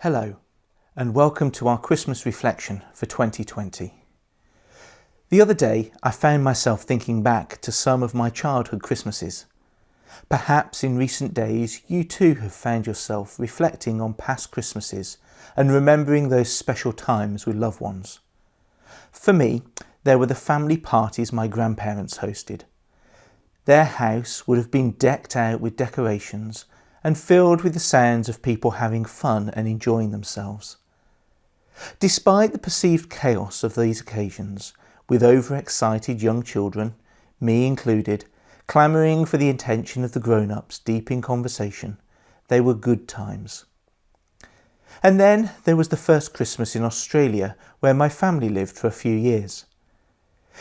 Hello, and welcome to our Christmas reflection for 2020. The other day, I found myself thinking back to some of my childhood Christmases. Perhaps in recent days, you too have found yourself reflecting on past Christmases and remembering those special times with loved ones. For me, there were the family parties my grandparents hosted. Their house would have been decked out with decorations and filled with the sounds of people having fun and enjoying themselves. Despite the perceived chaos of these occasions, with overexcited young children, me included, clamouring for the attention of the grown-ups deep in conversation, they were good times. And then there was the first Christmas in Australia, where my family lived for a few years.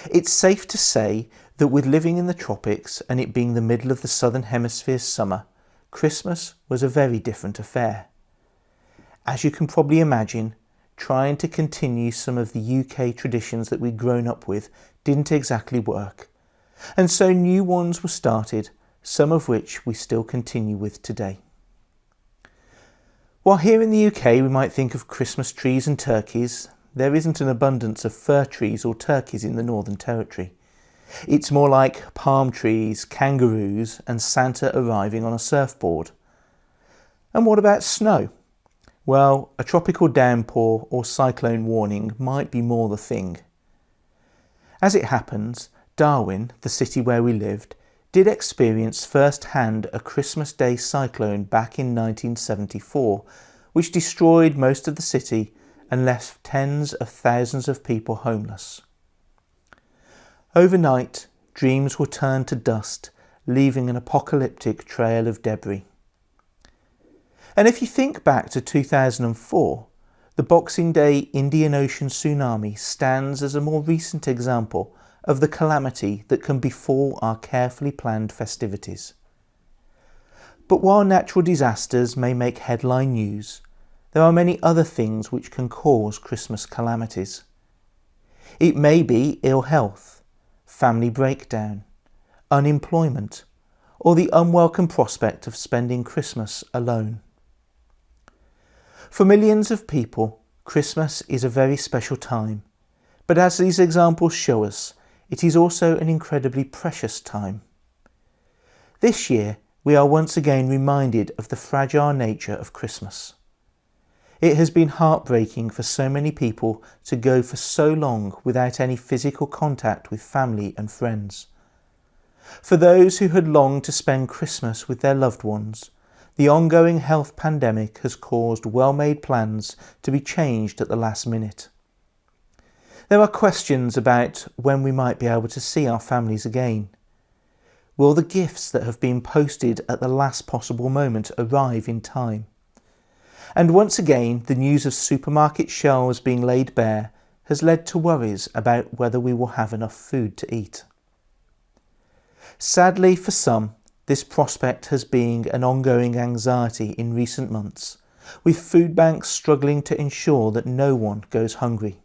It's safe to say that with living in the tropics and it being the middle of the Southern Hemisphere's summer, Christmas was a very different affair. As you can probably imagine, trying to continue some of the UK traditions that we'd grown up with didn't exactly work, and so new ones were started, some of which we still continue with today. While here in the UK we might think of Christmas trees and turkeys, there isn't an abundance of fir trees or turkeys in the Northern Territory. It's more like palm trees, kangaroos and Santa arriving on a surfboard. And what about snow? Well, a tropical downpour or cyclone warning might be more the thing. As it happens, Darwin, the city where we lived, did experience first-hand a Christmas Day cyclone back in 1974, which destroyed most of the city and left tens of thousands of people homeless. Overnight, dreams were turned to dust, leaving an apocalyptic trail of debris. And if you think back to 2004, the Boxing Day Indian Ocean tsunami stands as a more recent example of the calamity that can befall our carefully planned festivities. But while natural disasters may make headline news, there are many other things which can cause Christmas calamities. It may be ill health, family breakdown, unemployment, or the unwelcome prospect of spending Christmas alone. For millions of people, Christmas is a very special time, but as these examples show us, it is also an incredibly precious time. This year, we are once again reminded of the fragile nature of Christmas. It has been heartbreaking for so many people to go for so long without any physical contact with family and friends. For those who had longed to spend Christmas with their loved ones, the ongoing health pandemic has caused well-made plans to be changed at the last minute. There are questions about when we might be able to see our families again. Will the gifts that have been posted at the last possible moment arrive in time? And once again, the news of supermarket shelves being laid bare has led to worries about whether we will have enough food to eat. Sadly for some, this prospect has been an ongoing anxiety in recent months, with food banks struggling to ensure that no one goes hungry.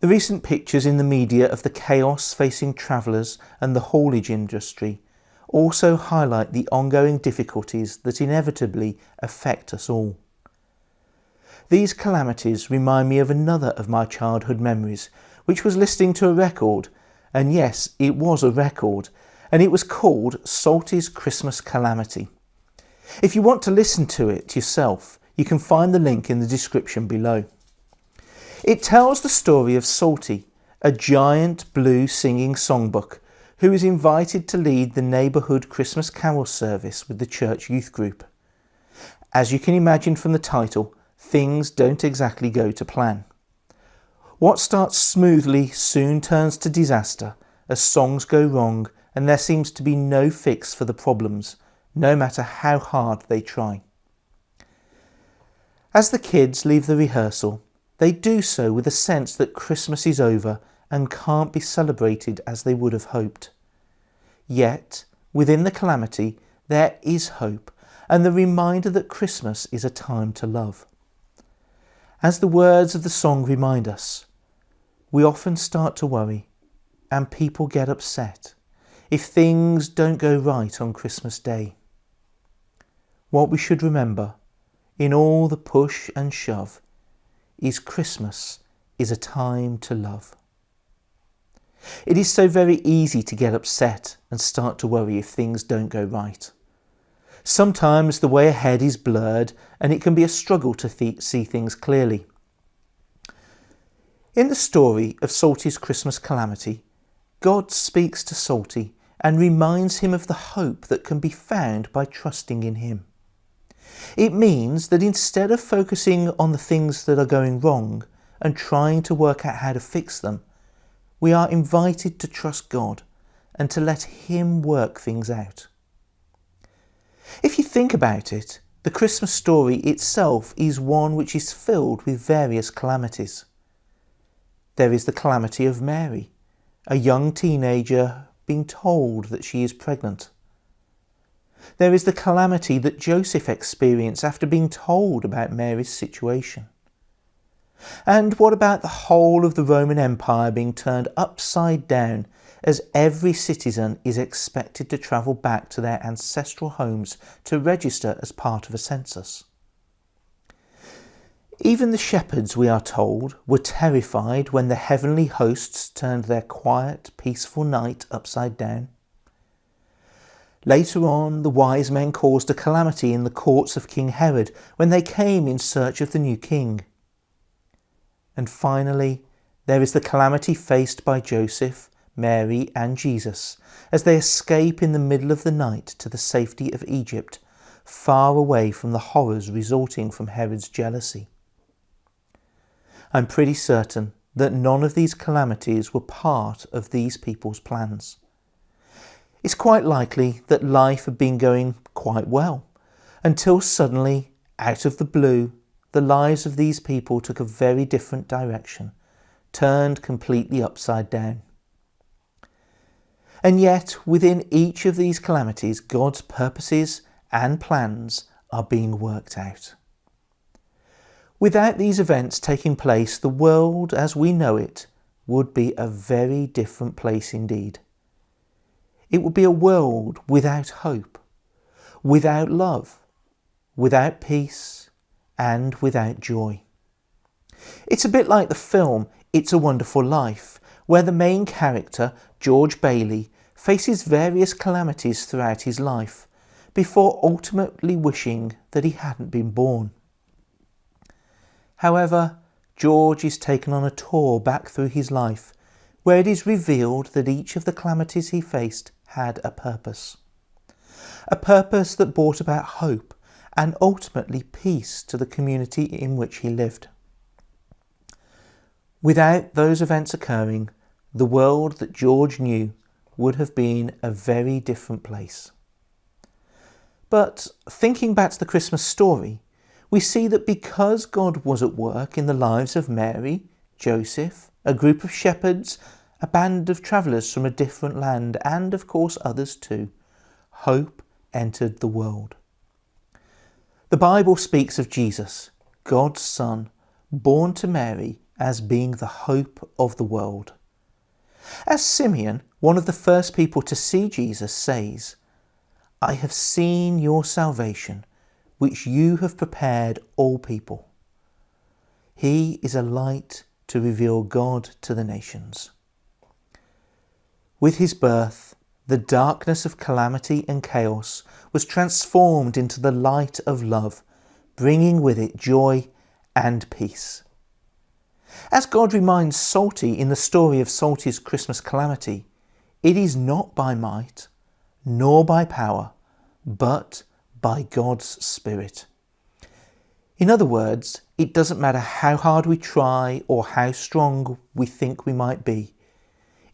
The recent pictures in the media of the chaos facing travellers and the haulage industry also highlight the ongoing difficulties that inevitably affect us all. These calamities remind me of another of my childhood memories, which was listening to a record, and yes, it was a record, and it was called Salty's Christmas Calamity. If you want to listen to it yourself, you can find the link in the description below. It tells the story of Salty, a giant blue singing songbook, who is invited to lead the neighbourhood Christmas carol service with the church youth group. As you can imagine from the title, things don't exactly go to plan. What starts smoothly soon turns to disaster as songs go wrong and there seems to be no fix for the problems, no matter how hard they try. As the kids leave the rehearsal, they do so with a sense that Christmas is over and can't be celebrated as they would have hoped. Yet, within the calamity, there is hope and the reminder that Christmas is a time to love. As the words of the song remind us, we often start to worry and people get upset if things don't go right on Christmas Day. What we should remember in all the push and shove, is Christmas is a time to love. It is so very easy to get upset and start to worry if things don't go right. Sometimes the way ahead is blurred and it can be a struggle to see things clearly. In the story of Salty's Christmas calamity, God speaks to Salty and reminds him of the hope that can be found by trusting in him. It means that instead of focusing on the things that are going wrong and trying to work out how to fix them, we are invited to trust God and to let him work things out. If you think about it, the Christmas story itself is one which is filled with various calamities. There is the calamity of Mary, a young teenager being told that she is pregnant. There is the calamity that Joseph experienced after being told about Mary's situation. And what about the whole of the Roman Empire being turned upside down as every citizen is expected to travel back to their ancestral homes to register as part of a census? Even the shepherds, we are told, were terrified when the heavenly hosts turned their quiet, peaceful night upside down. Later on, the wise men caused a calamity in the courts of King Herod when they came in search of the new king. And finally, there is the calamity faced by Joseph, Mary and Jesus as they escape in the middle of the night to the safety of Egypt, far away from the horrors resulting from Herod's jealousy. I'm pretty certain that none of these calamities were part of these people's plans. It's quite likely that life had been going quite well, until suddenly, out of the blue, the lives of these people took a very different direction, turned completely upside down. And yet, within each of these calamities, God's purposes and plans are being worked out. Without these events taking place, the world as we know it would be a very different place indeed. It would be a world without hope, without love, without peace, and without joy. It's a bit like the film It's a Wonderful Life, where the main character, George Bailey, faces various calamities throughout his life, before ultimately wishing that he hadn't been born. However, George is taken on a tour back through his life, where it is revealed that each of the calamities he faced had a purpose that brought about hope and ultimately peace to the community in which he lived. Without those events occurring, the world that George knew would have been a very different place. But thinking back to the Christmas story, we see that because God was at work in the lives of Mary, Joseph, a group of shepherds, a band of travellers from a different land, and of course others too, hope entered the world. The Bible speaks of Jesus, God's Son, born to Mary, as being the hope of the world. As Simeon, one of the first people to see Jesus, says, "I have seen your salvation, which you have prepared all people." He is a light to reveal God to the nations. With his birth, the darkness of calamity and chaos was transformed into the light of love, bringing with it joy and peace. As God reminds Salty in the story of Salty's Christmas calamity, it is not by might, nor by power, but by God's Spirit. In other words, it doesn't matter how hard we try or how strong we think we might be.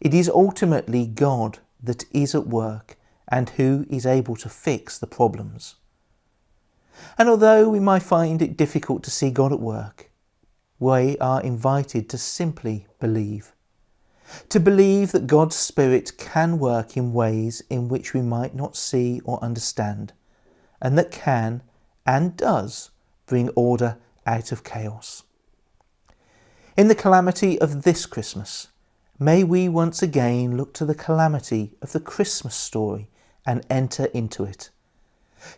It is ultimately God that is at work and who is able to fix the problems. And although we might find it difficult to see God at work, we are invited to simply believe. To believe that God's Spirit can work in ways in which we might not see or understand, and that can and does bring order out of chaos. In the calamity of this Christmas, may we once again look to the calamity of the Christmas story and enter into it,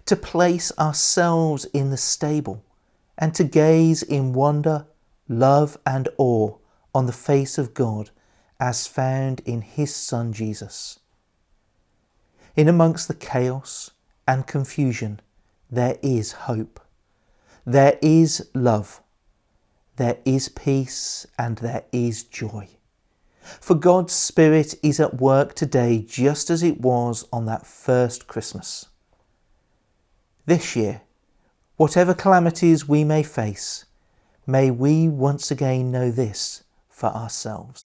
to place ourselves in the stable and to gaze in wonder, love and awe on the face of God as found in his Son Jesus. In amongst the chaos and confusion, there is hope. There is love. There is peace and there is joy. For God's Spirit is at work today just as it was on that first Christmas. This year, whatever calamities we may face, may we once again know this for ourselves.